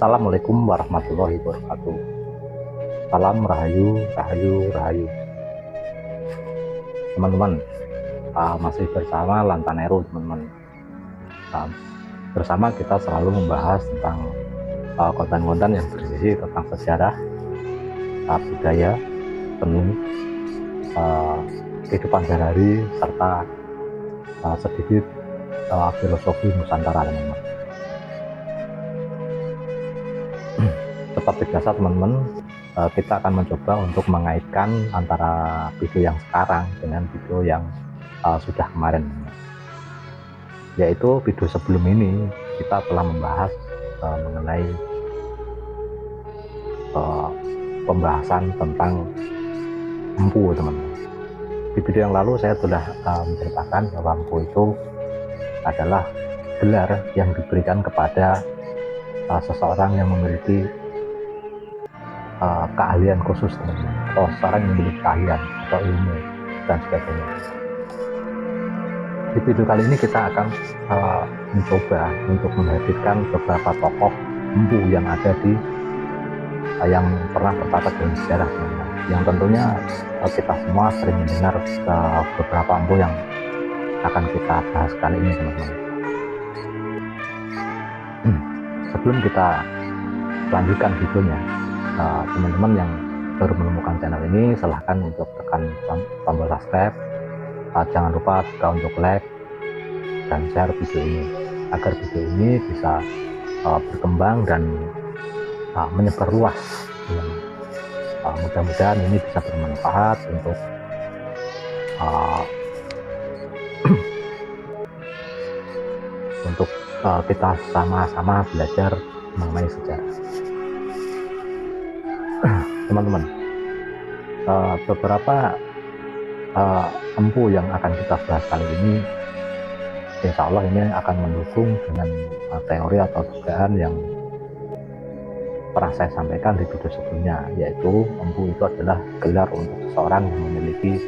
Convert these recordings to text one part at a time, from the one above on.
Assalamualaikum warahmatullahi wabarakatuh. Salam Rahayu, Rahayu, Rahayu. Teman-teman, masih bersama Lantaneru, teman-teman. Bersama kita selalu membahas tentang konten-konten yang berisi tentang sejarah, budaya, seni, kehidupan sehari-hari, serta sedikit filosofi Nusantara, teman-teman. Seperti biasa, teman-teman, kita akan mencoba untuk mengaitkan antara video yang sekarang dengan video yang sudah kemarin, yaitu video sebelum ini kita telah membahas mengenai pembahasan tentang empu, teman-teman. Di video yang lalu saya sudah menceritakan bahwa empu itu adalah gelar yang diberikan kepada seseorang yang memiliki keahlian khusus, teman-teman, atau seseorang yang memiliki keahlian atau ilmu dan sebagainya. Di video kali ini kita akan mencoba untuk menghadirkan beberapa tokoh empu yang ada di yang pernah tercatat dalam sejarah, teman-teman. Yang tentunya kita semua sering mendengar beberapa empu yang akan kita bahas kali ini, teman-teman. Sebelum kita lanjutkan videonya, teman-teman yang baru menemukan channel ini, silahkan untuk tekan tombol subscribe. Jangan lupa juga untuk like dan share video ini agar video ini bisa berkembang dan menyebar luas. Mudah-mudahan ini bisa bermanfaat untuk untuk kita sama-sama belajar mengenai sejarah. Teman-teman, beberapa empu yang akan kita bahas kali ini, insya Allah ini akan mendukung dengan teori atau dugaan yang pernah saya sampaikan di video sebelumnya, yaitu empu itu adalah gelar untuk seseorang yang memiliki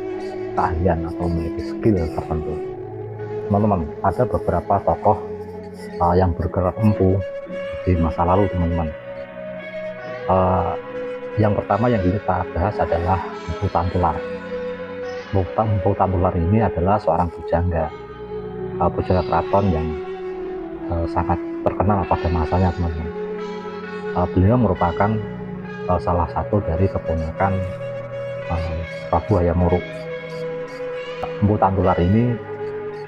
keahlian atau memiliki skill tertentu. Teman-teman, ada beberapa tokoh yang bergelar empu di masa lalu, teman-teman. Yang pertama yang kita bahas adalah Empu Tantular. Empu Tantular ini adalah seorang pujangga keraton yang sangat terkenal pada masanya, teman-teman. Beliau merupakan salah satu dari keponakan Prabu Hayam Wuruk. Empu Tantular ini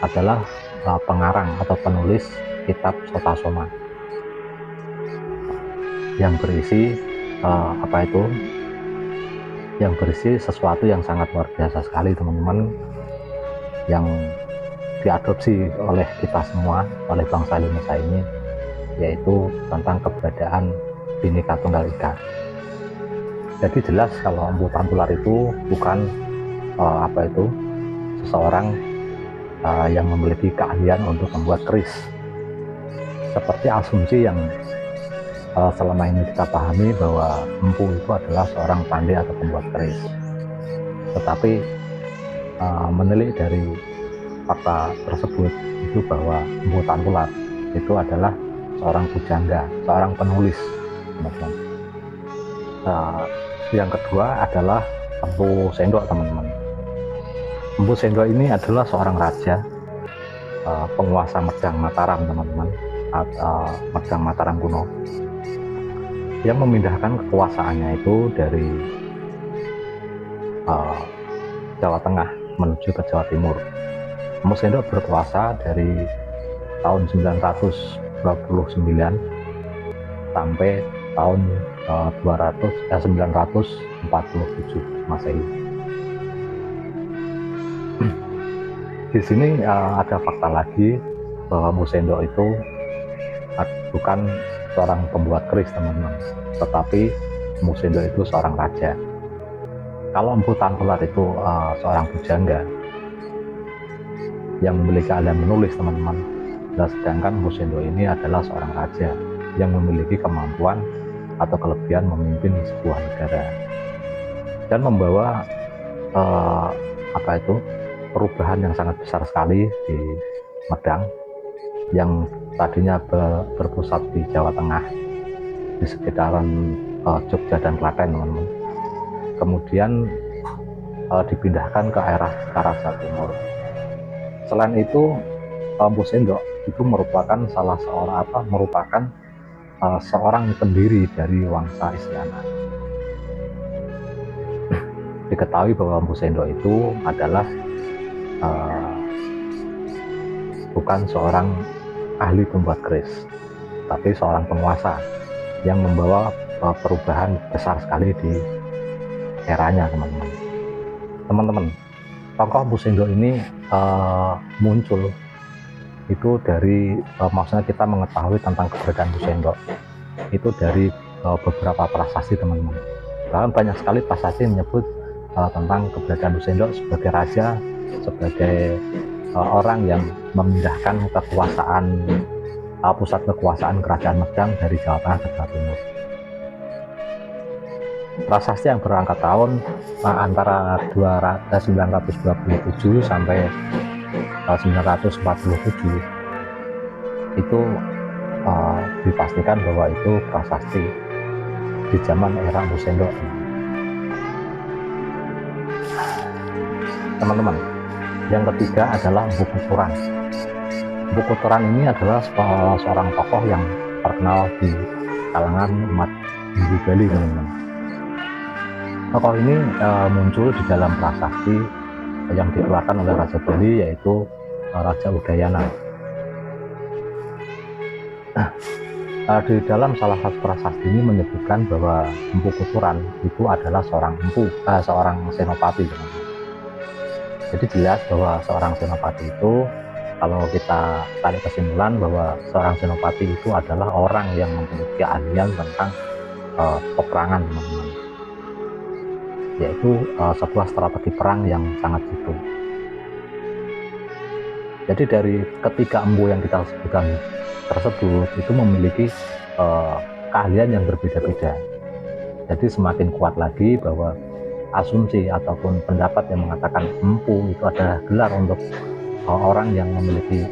adalah pengarang atau penulis kitab Sotasoma yang berisi yang berisi sesuatu yang sangat luar biasa sekali, teman-teman, yang diadopsi oleh kita semua, oleh bangsa Indonesia ini, yaitu tentang keberadaan Bhinneka Tunggal Ika. Jadi jelas kalau Empu Tantular itu bukan seseorang yang memiliki keahlian untuk membuat keris, seperti asumsi yang selama ini kita pahami bahwa empu itu adalah seorang pandai atau pembuat keris. Tetapi menilik dari fakta tersebut itu bahwa Empu Tantular itu adalah seorang pujangga, seorang penulis, teman-teman. Yang kedua adalah Empu Sendok, teman-teman. Empu Sendok ini adalah seorang raja, penguasa Medang Mataram, teman-teman, Medang Mataram kuno, yang memindahkan kekuasaannya itu dari Jawa Tengah menuju ke Jawa Timur. Empu Sendok berkuasa dari tahun 929 sampai tahun 947 Masehi. Di sini ada fakta lagi bahwa Empu Sendok itu bukan seorang pembuat keris, teman-teman, tetapi Empu Sendok itu seorang raja. Kalau Empu Tantular itu seorang pujangga yang memiliki keahlian menulis, teman-teman, dan sedangkan Empu Sendok ini adalah seorang raja yang memiliki kemampuan atau kelebihan memimpin sebuah negara dan membawa perubahan yang sangat besar sekali di Medang yang tadinya berpusat di Jawa Tengah di sekitaran Jogja dan Klaten, teman-teman. Kemudian dipindahkan ke arah Jawa Timur. Selain itu, Empu Sendok itu merupakan seorang pendiri dari Wangsa Isyana. Diketahui bahwa Empu Sendok itu adalah bukan seorang ahli pembuat keris, tapi seorang penguasa yang membawa perubahan besar sekali di eranya, teman-teman. Teman-teman, tokoh Empu Sendok ini muncul itu dari maksudnya kita mengetahui tentang keberadaan Empu Sendok itu dari beberapa prasasti, teman-teman. Bahkan banyak sekali prasasti menyebut tentang keberadaan Empu Sendok sebagai raja, sebagai orang yang memindahkan pusat kekuasaan kerajaan Medang dari Jawa Tengah ke Jawa Timur. Prasasti yang berangkat tahun antara 927 sampai 947 itu dipastikan bahwa itu prasasti di zaman era Empu Sendok. Teman-teman, yang ketiga adalah Empu Kuturan. Empu Kuturan ini adalah seorang tokoh yang terkenal di kalangan umat Hindu Bali, teman-teman. Tokoh ini muncul di dalam prasasti yang dikeluarkan oleh Raja Bali, yaitu Raja Udayana. Di dalam salah satu prasasti ini menyebutkan bahwa Empu Kuturan itu adalah seorang senopati, teman-teman. Jadi jelas bahwa seorang senopati itu, kalau kita tarik kesimpulan bahwa seorang senopati itu adalah orang yang memiliki keahlian tentang peperangan, teman-teman, yaitu sebuah strategi perang yang sangat jitu. Jadi dari ketiga empu yang kita sebutkan tersebut itu memiliki keahlian yang berbeda-beda. Jadi semakin kuat lagi bahwa asumsi ataupun pendapat yang mengatakan empu itu adalah gelar untuk orang yang memiliki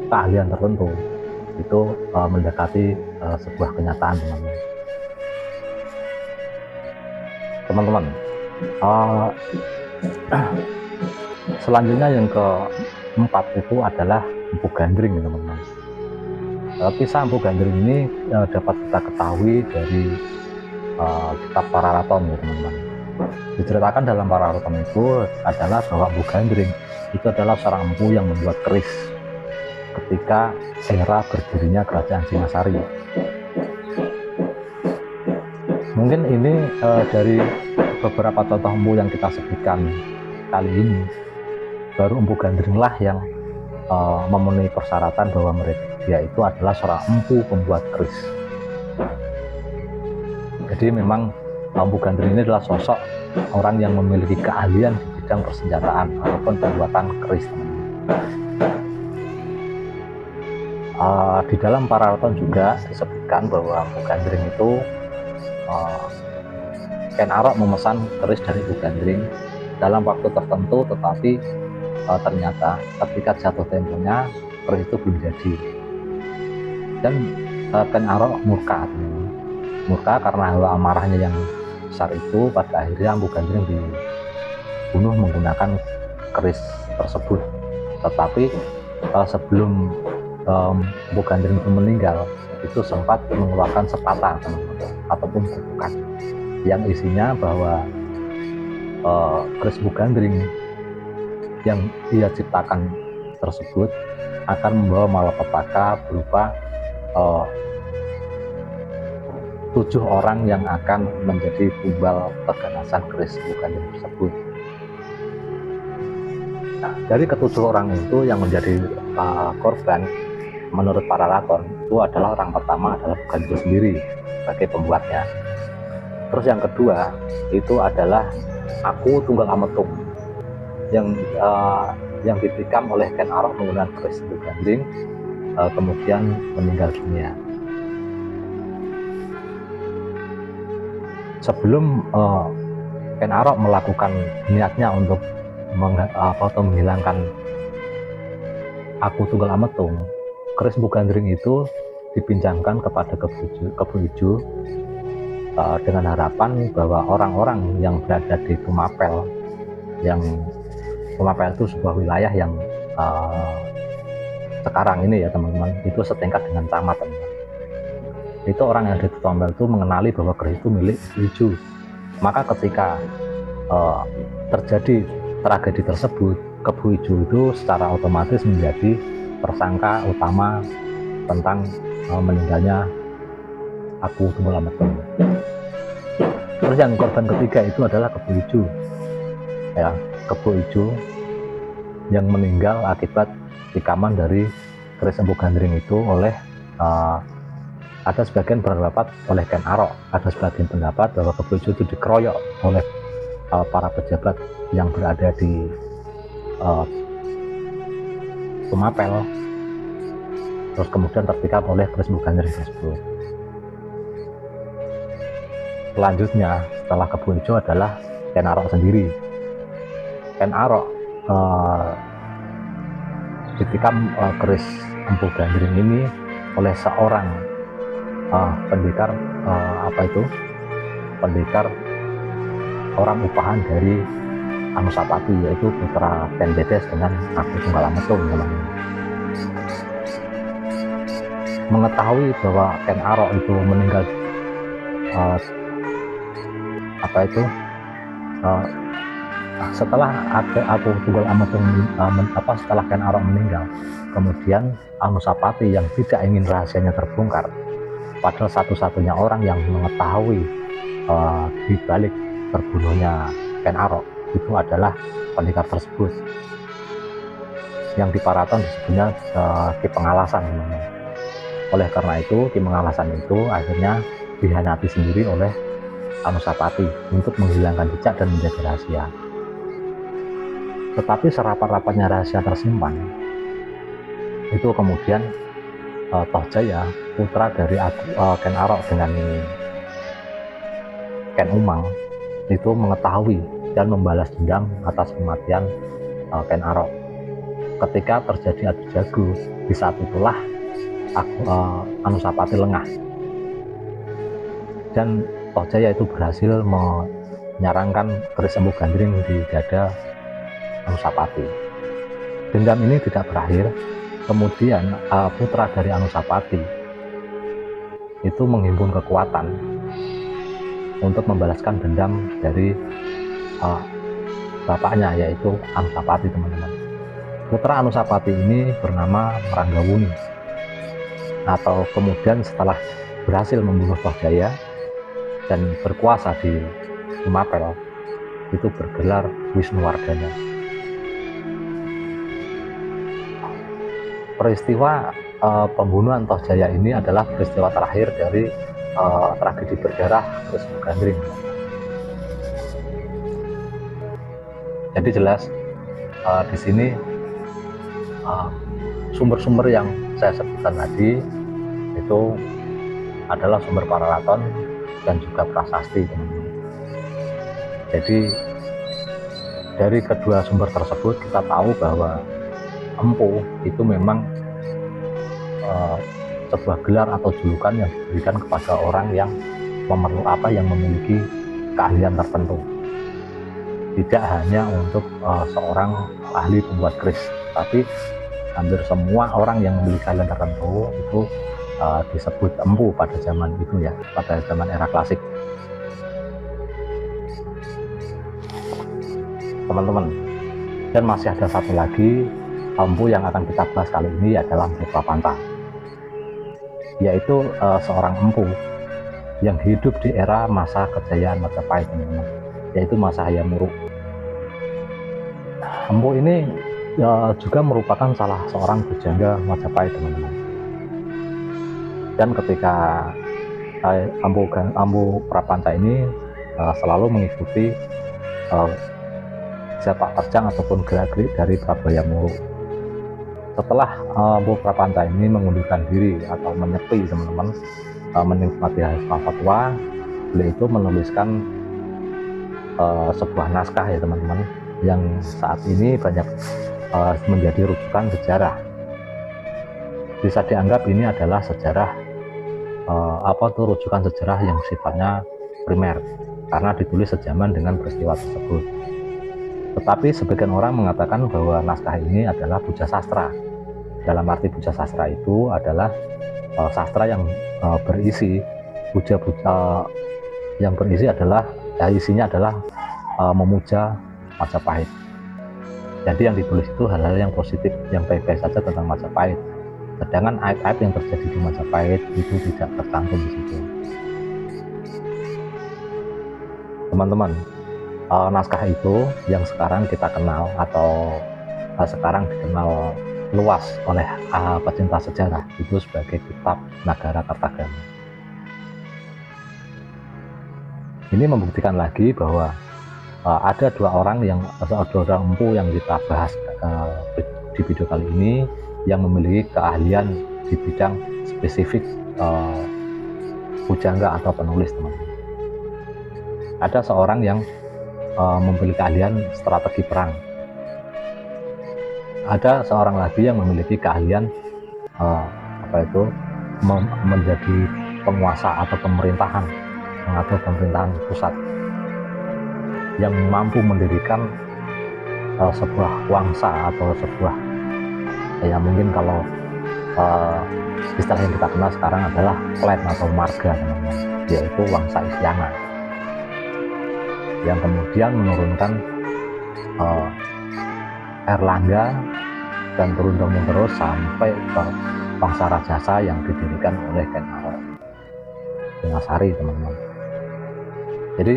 keahlian tertentu, itu mendekati sebuah kenyataan, teman-teman. Teman-teman, selanjutnya yang keempat itu adalah Empu Gandring, teman-teman. Kisah Empu Gandring ini dapat kita ketahui dari kitab Pararaton, ya, teman-teman. Diceritakan dalam Pararaton itu adalah bahwa Empu Gandring itu adalah seorang empu yang membuat keris ketika era berdirinya kerajaan Singasari. Mungkin ini dari beberapa contoh empu yang kita sebutkan kali ini, baru Empu Gandring lah yang memenuhi persyaratan bahwa dia itu adalah seorang empu pembuat keris. Jadi memang Empu Gandring ini adalah sosok orang yang memiliki keahlian di bidang persenjataan ataupun pembuatan keris. Di dalam Pararaton juga disebutkan bahwa Empu Gandring itu Ken Arok memesan keris dari Empu Gandring dalam waktu tertentu, tetapi ternyata ketika jatuh temponya keris itu belum jadi, dan Ken Arok murka karena hawa amarahnya yang besar itu. Pada akhirnya Empu Gandring dibunuh menggunakan keris tersebut. Tetapi sebelum Empu Gandring itu meninggal, itu sempat mengeluarkan sepatah, teman-teman, ataupun kutukan yang isinya bahwa keris Empu Gandring yang ia ciptakan tersebut akan membawa malapetaka berupa 7 orang yang akan menjadi tumbal keganasan keris Empu Gandring tersebut. Nah, dari ke-7 orang itu yang menjadi korban menurut Pararaton itu adalah orang pertama adalah Empu Gandring sendiri sebagai pembuatnya. Terus yang kedua itu adalah Aku Tunggal Ametung yang ditikam oleh Ken Arok menggunakan keris Empu Gandring, kemudian meninggal dunia. Sebelum Ken Arok melakukan niatnya untuk menghilangkan Aku Tunggal Ametung, keris Empu Gandring itu dipinjamkan kepada Kebu Ijo dengan harapan bahwa orang-orang yang berada di Tumapel, yang Tumapel itu sebuah wilayah yang sekarang ini ya teman-teman, itu setingkat dengan camat teman-teman. Itu orang yang ada di Tumapel itu mengenali bahwa keris itu milik Kebu Ijo. Maka ketika terjadi tragedi tersebut, Kebu Ijo itu secara otomatis menjadi tersangka utama tentang meninggalnya Aku Tunggul Ametung. Terus yang korban ketiga itu adalah Kebu Ijo, ya, Kebu Ijo yang meninggal akibat tikaman dari keris Empu Gandring itu oleh ada sebagian berpendapat oleh Ken Arok, ada sebagian pendapat bahwa Kebu Ijo itu dikeroyok oleh para pejabat yang berada di Tumapel, terus kemudian tertikam oleh keris Empu Gandring tersebut. Selanjutnya setelah Kebu Ijo adalah Ken Arok sendiri. Ken Arok ditikam keris Empu Gandring ini oleh seorang pendekar pendekar orang upahan dari Anusapati, yaitu putra Ken Dedes dengan Aku Tunggal Ametung. Mengetahui bahwa Ken Arok itu meninggal setelah Aku Tunggal Ametung setelah Ken Arok meninggal, kemudian Anusapati yang tidak ingin rahasianya terbongkar, padahal satu-satunya orang yang mengetahui di balik terbunuhnya Ken Arok itu adalah pendekar tersebut, yang di Paraton disebutnya Ki Pengalasan. Oleh karena itu Ki Pengalasan itu akhirnya dihianati sendiri oleh Anusapati untuk menghilangkan jejak dan menjaga rahasia. Tetapi serapat-rapatnya rahasia tersimpan itu kemudian Tohjaya, putra dari Ken Arok dengan Ken Umang, itu mengetahui dan membalas dendam atas kematian Ken Arok. Ketika terjadi adu jago, di saat itulah Anusapati lengah dan Tohjaya itu berhasil menyarangkan keris Empu Gandring di dada Anusapati. Dendam ini tidak berakhir. Kemudian putra dari Anusapati itu menghimpun kekuatan untuk membalaskan dendam dari bapaknya, yaitu Anusapati, teman-teman. Putra Anusapati ini bernama Meranggawuni, atau kemudian setelah berhasil membunuh Tohjaya dan berkuasa di Tumapel, itu bergelar Wisnuwardana. Peristiwa pembunuhan Tohjaya ini adalah peristiwa terakhir dari tragedi berdarah keris Empu Gandring. Jadi jelas di sini sumber-sumber yang saya sebutkan tadi itu adalah sumber Pararaton dan juga prasasti, teman-teman. Jadi dari kedua sumber tersebut kita tahu bahwa empu itu memang sebuah gelar atau julukan yang diberikan kepada orang yang memiliki keahlian tertentu. Tidak hanya untuk seorang ahli pembuat keris, tapi hampir semua orang yang memiliki keahlian tertentu itu disebut empu pada zaman itu, ya, pada zaman era klasik. Teman-teman, dan masih ada satu lagi empu yang akan kita bahas kali ini adalah Empu Prapanta, yaitu seorang empu yang hidup di era masa kejayaan Majapahit, teman-teman, yaitu masa Hayam Wuruk. Empu ini juga merupakan salah seorang pujangga Majapahit, teman-teman. Dan ketika Empu Prapanta ini selalu mengikuti sepak terjang ataupun gerak-gerik dari Prabu Hayam Wuruk. Setelah Empu Prapanta ini mengundurkan diri atau menyepi, teman-teman, menikmati hasil fatwa, beliau itu menuliskan sebuah naskah, ya teman-teman, yang saat ini banyak menjadi rujukan sejarah. Bisa dianggap ini adalah sejarah rujukan sejarah yang sifatnya primer karena ditulis sejaman dengan peristiwa tersebut. Tetapi sebagian orang mengatakan bahwa naskah ini adalah puja sastra. Dalam arti puja sastra itu adalah sastra yang berisi puja-puja, yang berisi adalah isinya adalah memuja Majapahit. Jadi yang ditulis itu hal-hal yang positif, yang baik-baik saja tentang Majapahit. Sedangkan aib-aib yang terjadi di Majapahit itu tidak tercantum di situ. Teman-teman, naskah itu yang sekarang kita kenal atau sekarang dikenal luas oleh pecinta sejarah itu sebagai kitab Nagara Kertagama. Ini membuktikan lagi bahwa ada dua orang empu yang kita bahas di video kali ini yang memiliki keahlian di bidang spesifik pujangga atau penulis, teman-teman. Ada seorang yang memiliki keahlian strategi perang. Ada seorang lagi yang memiliki keahlian menjadi penguasa atau pemerintahan, mengatur pemerintahan pusat, yang mampu mendirikan sebuah wangsa atau sebuah, ya mungkin kalau istilah yang kita kenal sekarang adalah klan atau marga, teman-teman, yaitu Wangsa Isyana, yang kemudian menurunkan Erlangga dan turun-temurun terus sampai ke Bangsa Rajasa yang didirikan oleh Ken Arok Singasari, teman-teman. Jadi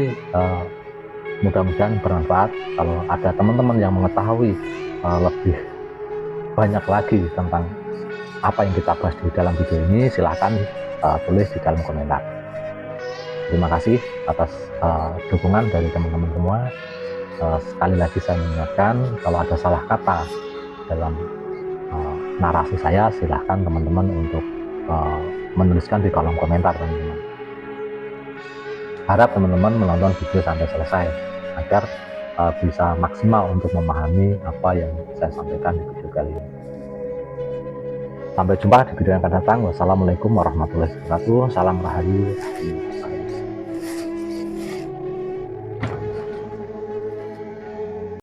mudah-mudahan bermanfaat. Kalau ada teman-teman yang mengetahui lebih banyak lagi tentang apa yang kita bahas di dalam video ini, silahkan tulis di dalam komentar. Terima kasih atas dukungan dari teman-teman semua. Sekali lagi saya mengingatkan, kalau ada salah kata dalam narasi saya, silahkan teman-teman untuk menuliskan di kolom komentar, teman-teman. Harap teman-teman menonton video sampai selesai agar bisa maksimal untuk memahami apa yang saya sampaikan di video kali ini. Sampai jumpa di video yang akan datang. Wassalamualaikum warahmatullahi wabarakatuh. Salam Rahayu.